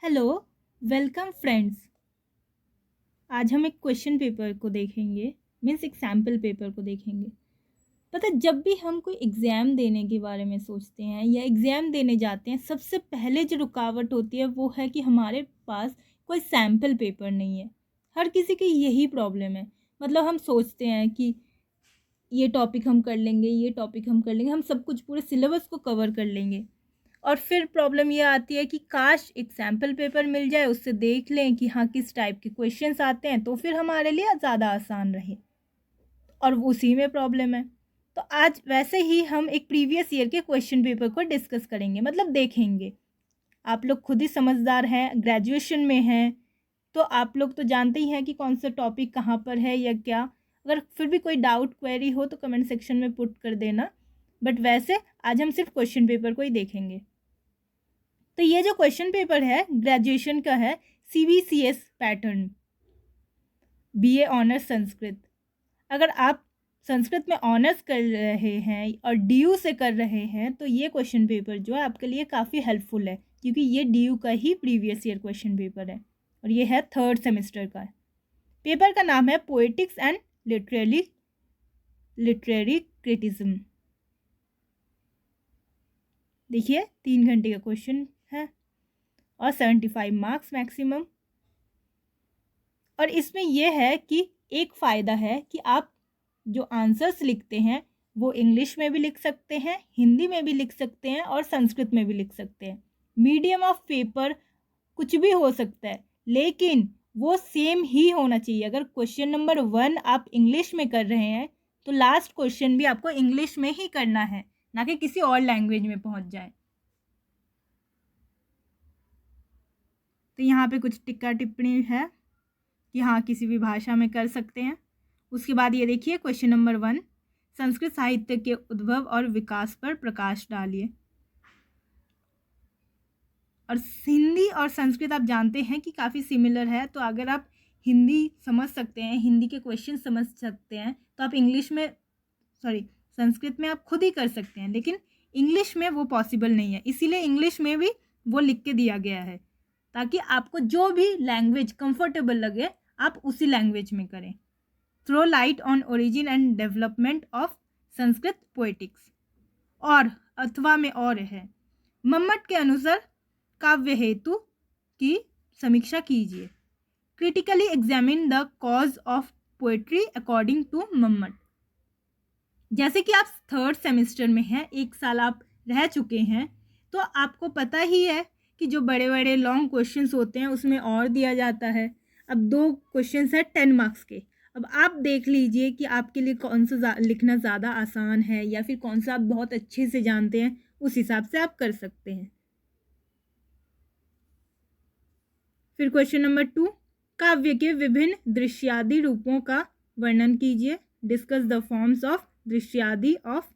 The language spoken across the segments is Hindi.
Hello, welcome friends. आज हम एक क्वेश्चन पेपर को देखेंगे, मीन्स एक सैम्पल पेपर को देखेंगे। पता है, जब भी हम कोई एग्ज़ाम देने के बारे में सोचते हैं या एग्ज़ाम देने जाते हैं, सबसे पहले जो रुकावट होती है वो है कि हमारे पास कोई सैम्पल पेपर नहीं है। हर किसी की यही प्रॉब्लम है। मतलब हम सोचते हैं कि ये टॉपिक हम कर लेंगे, ये टॉपिक हम कर लेंगे, हम सब कुछ पूरे सिलेबस को कवर कर लेंगे। और फिर प्रॉब्लम ये आती है कि काश एक सैम्पल पेपर मिल जाए, उससे देख लें कि हाँ किस टाइप के क्वेश्चंस आते हैं, तो फिर हमारे लिए ज़्यादा आसान रहे। और उसी में प्रॉब्लम है। तो आज वैसे ही हम एक प्रीवियस ईयर के क्वेश्चन पेपर को डिस्कस करेंगे, मतलब देखेंगे। आप लोग खुद ही समझदार हैं, ग्रेजुएशन में हैं, तो आप लोग तो जानते ही हैं कि कौन सा टॉपिक कहाँ पर है या क्या। अगर फिर भी कोई डाउट क्वेरी हो तो कमेंट सेक्शन में पुट कर देना। बट वैसे आज हम सिर्फ क्वेश्चन पेपर को ही देखेंगे। तो ये जो क्वेश्चन पेपर है ग्रेजुएशन का है, CBCS pattern, BA honours Sanskrit. अगर आप संस्कृत में ऑनर्स कर रहे हैं और DU से कर रहे हैं तो ये क्वेश्चन पेपर जो है आपके लिए काफ़ी हेल्पफुल है, क्योंकि ये DU का ही प्रीवियस ईयर क्वेश्चन पेपर है और ये है 3rd सेमेस्टर का। पेपर का नाम है पोएटिक्स एंड लिटरेरी क्रिटिज्म। देखिए 3 घंटे का क्वेश्चन है और 75 मार्क्स मैक्सिमम। और इसमें यह है कि एक फ़ायदा है कि आप जो आंसर्स लिखते हैं वो इंग्लिश में भी लिख सकते हैं, हिंदी में भी लिख सकते हैं और संस्कृत में भी लिख सकते हैं। मीडियम ऑफ पेपर कुछ भी हो सकता है, लेकिन वो सेम ही होना चाहिए। अगर क्वेश्चन नंबर 1 आप इंग्लिश में कर रहे हैं तो लास्ट क्वेश्चन भी आपको इंग्लिश में ही करना है, ना कि किसी और लैंग्वेज में पहुंच जाए। तो यहाँ पे कुछ टिक्का टिप्पणी है कि हाँ किसी भी भाषा में कर सकते हैं। उसके बाद ये देखिए क्वेश्चन नंबर 1, संस्कृत साहित्य के उद्भव और विकास पर प्रकाश डालिए। और हिंदी और संस्कृत आप जानते हैं कि काफ़ी सिमिलर है, तो अगर आप हिंदी समझ सकते हैं, हिंदी के क्वेश्चन समझ सकते हैं, तो आप संस्कृत में आप खुद ही कर सकते हैं। लेकिन इंग्लिश में वो पॉसिबल नहीं है, इसीलिए इंग्लिश में भी वो लिख के दिया गया है ताकि आपको जो भी लैंग्वेज कंफर्टेबल लगे आप उसी लैंग्वेज में करें। Throw light on origin and development of Sanskrit poetics. और अथवा में और है, मम्मट के अनुसार काव्य हेतु की समीक्षा कीजिए। Critically examine the cause of poetry according to Mammata. जैसे कि आप 3rd सेमेस्टर में हैं, 1 साल आप रह चुके हैं, तो आपको पता ही है कि जो बड़े बड़े लॉन्ग क्वेश्चंस होते हैं उसमें और दिया जाता है। अब 2 क्वेश्चंस है 10 मार्क्स के। अब आप देख लीजिए कि आपके लिए कौन सा लिखना ज़्यादा आसान है या फिर कौन सा आप बहुत अच्छे से जानते हैं, उस हिसाब से आप कर सकते हैं। फिर क्वेश्चन नंबर 2, काव्य के विभिन्न दृश्यादि रूपों का वर्णन कीजिए। डिस्कस द फॉर्म्स ऑफ दृश्यादि ऑफ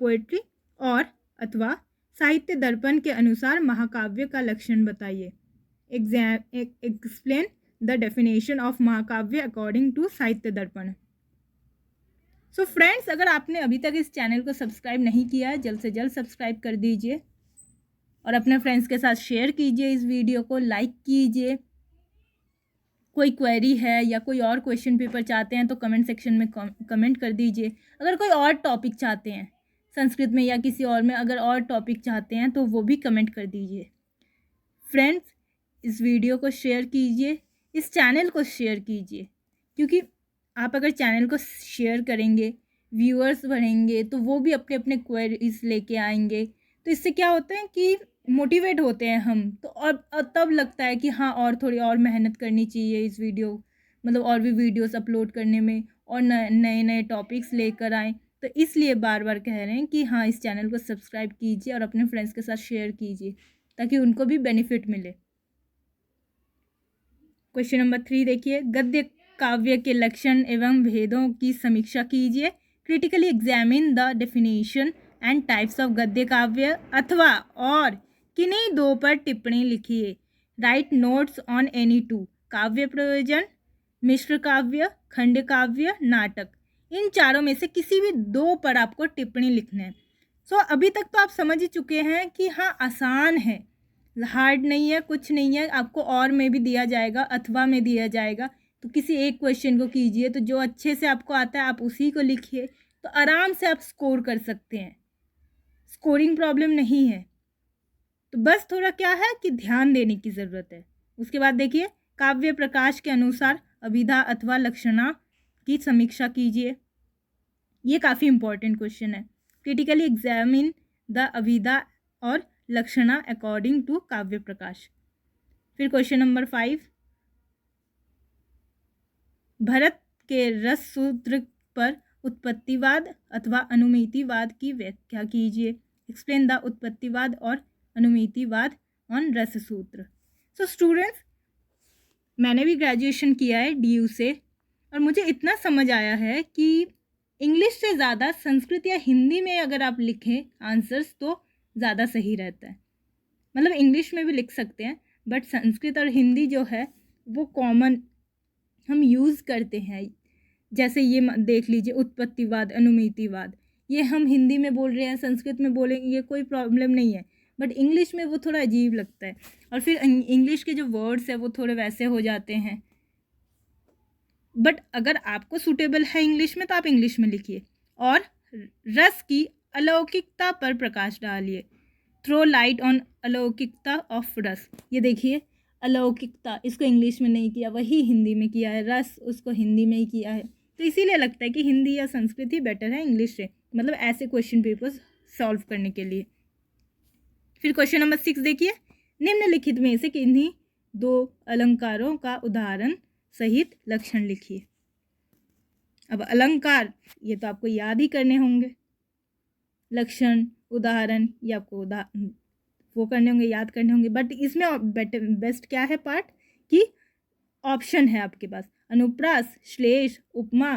पोएट्री। और अथवा साहित्य दर्पण के अनुसार महाकाव्य का लक्षण बताइए। एक्सप्लेन द डेफिनेशन ऑफ महाकाव्य अकॉर्डिंग टू साहित्य दर्पण। सो फ्रेंड्स, अगर आपने अभी तक इस चैनल को सब्सक्राइब नहीं किया है, जल्द से जल्द सब्सक्राइब कर दीजिए और अपने फ्रेंड्स के साथ शेयर कीजिए, इस वीडियो को लाइक कीजिए। कोई क्वेरी है या कोई और क्वेश्चन पेपर चाहते हैं तो कमेंट सेक्शन में कमेंट कर दीजिए। अगर कोई और टॉपिक चाहते हैं संस्कृत में या किसी और में, अगर और टॉपिक चाहते हैं तो वो भी कमेंट कर दीजिए। फ्रेंड्स, इस वीडियो को शेयर कीजिए, इस चैनल को शेयर कीजिए, क्योंकि आप अगर चैनल को शेयर करेंगे, व्यूअर्स बढ़ेंगे, तो वो भी अपने अपने क्वेरीज लेके आएंगे। तो इससे क्या होता है कि मोटिवेट होते हैं हम, तो और तब लगता है कि हाँ और थोड़ी और मेहनत करनी चाहिए इस वीडियो, मतलब और भी वीडियोस अपलोड करने में और नए नए टॉपिक्स लेकर आएँ। तो इसलिए बार बार कह रहे हैं कि हाँ इस चैनल को सब्सक्राइब कीजिए और अपने फ्रेंड्स के साथ शेयर कीजिए ताकि उनको भी बेनिफिट मिले। क्वेश्चन नंबर 3 देखिए, गद्य काव्य के लक्षण एवं भेदों की समीक्षा कीजिए। Critically examine the definition and types of गद्य काव्य अथवा और किन्हीं 2 पर टिप्पणी लिखिए। राइट नोट्स ऑन एनी 2, काव्य प्रयोजन, मिश्र काव्य, खंड काव्य, नाटक। इन चारों में से किसी भी 2 पर आपको टिप्पणी लिखना है। अभी तक तो आप समझ ही चुके हैं कि हाँ आसान है, हार्ड नहीं है, कुछ नहीं है, आपको और में भी दिया जाएगा, अथवा में दिया जाएगा। तो किसी एक क्वेश्चन को कीजिए, तो जो अच्छे से आपको आता है आप उसी को लिखिए, तो आराम से आप स्कोर कर सकते हैं, स्कोरिंग प्रॉब्लम नहीं है। तो बस थोड़ा क्या है कि ध्यान देने की ज़रूरत है। उसके बाद देखिए, काव्य प्रकाश के अनुसार अभिधा अथवा लक्षणा की समीक्षा कीजिए। ये काफ़ी इंपॉर्टेंट क्वेश्चन है। क्रिटिकली एग्जामिन द अभिधा और लक्षणा अकॉर्डिंग टू काव्य प्रकाश। फिर क्वेश्चन नंबर 5, भरत के रस सूत्र पर उत्पत्तिवाद अथवा अनुमितिवाद की व्याख्या कीजिए। एक्सप्लेन द उत्पत्तिवाद और अनुमितिवाद ऑन रस सूत्र। सो स्टूडेंट्स, मैंने भी ग्रेजुएशन किया है DU से, और मुझे इतना समझ आया है कि इंग्लिश से ज़्यादा संस्कृत या हिंदी में अगर आप लिखें आंसर्स तो ज़्यादा सही रहता है। मतलब इंग्लिश में भी लिख सकते हैं, बट संस्कृत और हिंदी जो है वो कॉमन हम यूज़ करते हैं। जैसे ये देख लीजिए, उत्पत्तिवाद, अनुमितिवाद, ये हम हिंदी में बोल रहे हैं, संस्कृत में बोलेंगे, ये कोई प्रॉब्लम नहीं है, बट इंग्लिश में वो थोड़ा अजीब लगता है। और फिर इंग्लिश के जो वर्ड्स है वो थोड़े वैसे हो जाते हैं। बट अगर आपको सूटेबल है इंग्लिश में तो आप इंग्लिश में लिखिए। और रस की अलौकिकता पर प्रकाश डालिए। थ्रो लाइट ऑन अलौकिकता ऑफ रस। ये देखिए, अलौकिकता, इसको इंग्लिश में नहीं किया, वही हिंदी में किया है। रस, उसको हिंदी में ही किया है। तो इसीलिए लगता है कि हिंदी या संस्कृत ही बेटर है इंग्लिश से, मतलब ऐसे क्वेश्चन पेपर्स सॉल्व करने के लिए। फिर क्वेश्चन नंबर 6 देखिए, निम्नलिखित में से किन्हीं 2 अलंकारों का उदाहरण सहित लक्षण लिखिए। अब अलंकार ये तो आपको याद ही करने होंगे, लक्षण, उदाहरण ये आपको वो करने होंगे, याद करने होंगे। बट इसमें बेस्ट क्या है पार्ट कि ऑप्शन है आपके पास, अनुप्रास, श्लेष, उपमा,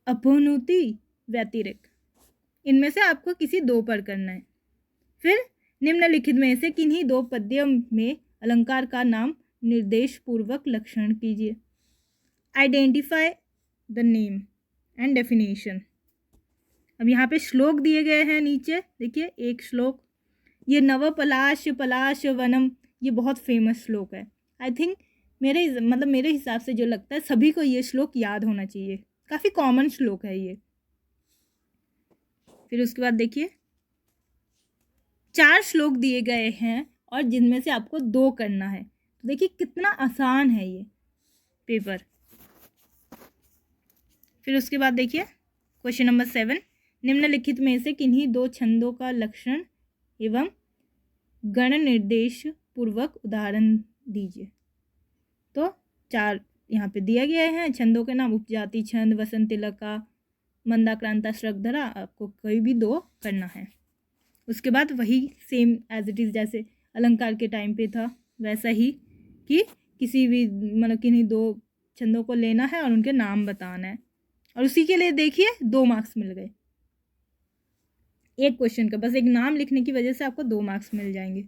अपोनुति, व्यतिरेक। इनमें से आपको किसी 2 पर करना है। फिर निम्नलिखित में से किन्हीं 2 पद्यों में अलंकार का नाम निर्देश पूर्वक लक्षण कीजिए। Identify the name and definition. अब यहाँ पे श्लोक दिए गए हैं नीचे, देखिए एक श्लोक, ये नव पलाश पलाश वनम, ये बहुत फेमस श्लोक है। आई थिंक मेरे हिसाब से जो लगता है सभी को ये श्लोक याद होना चाहिए, काफ़ी कॉमन श्लोक है ये। फिर उसके बाद देखिए, 4 श्लोक दिए गए हैं और जिनमें से आपको 2 करना है। तो देखिए कितना आसान है ये पेपर। फिर उसके बाद देखिए क्वेश्चन नंबर 7, निम्नलिखित में से किन्हीं 2 छंदों का लक्षण एवं गण निर्देश पूर्वक उदाहरण दीजिए। तो 4 यहाँ पे दिया गया है छंदों के नाम, उपजाति छंद, वसंत तिलका, मंदाक्रांता, श्रगधरा। आपको कोई भी 2 करना है। उसके बाद वही सेम एज इट इज़ जैसे अलंकार के टाइम पे था वैसा ही, कि किसी भी मतलब किन्हीं 2 छंदों को लेना है और उनके नाम बताना है। और उसी के लिए देखिए 2 मार्क्स मिल गए एक क्वेश्चन का, बस एक नाम लिखने की वजह से आपको 2 मार्क्स मिल जाएंगे।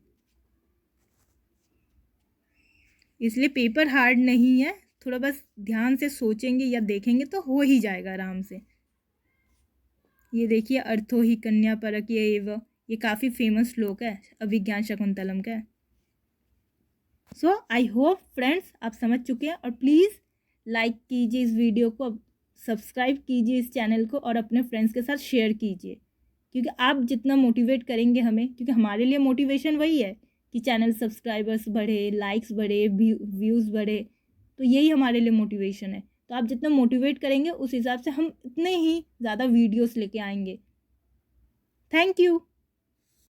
इसलिए पेपर हार्ड नहीं है, थोड़ा बस ध्यान से सोचेंगे या देखेंगे तो हो ही जाएगा आराम से। ये देखिए, अर्थो ही कन्या परक ये काफ़ी फेमस श्लोक है, अभिज्ञान शकुंतलम का। सो आई होप फ्रेंड्स आप समझ चुके हैं, और प्लीज़ लाइक कीजिए इस वीडियो को, सब्सक्राइब कीजिए इस चैनल को, और अपने फ्रेंड्स के साथ शेयर कीजिए, क्योंकि आप जितना मोटिवेट करेंगे हमें, क्योंकि हमारे लिए मोटिवेशन वही है कि चैनल सब्सक्राइबर्स बढ़े, लाइक्स बढ़े, व्यूज़ बढ़े, तो यही हमारे लिए मोटिवेशन है। तो आप जितना मोटिवेट करेंगे उस हिसाब से हम इतने ही ज़्यादा वीडियोस लेके आएंगे। Thank you.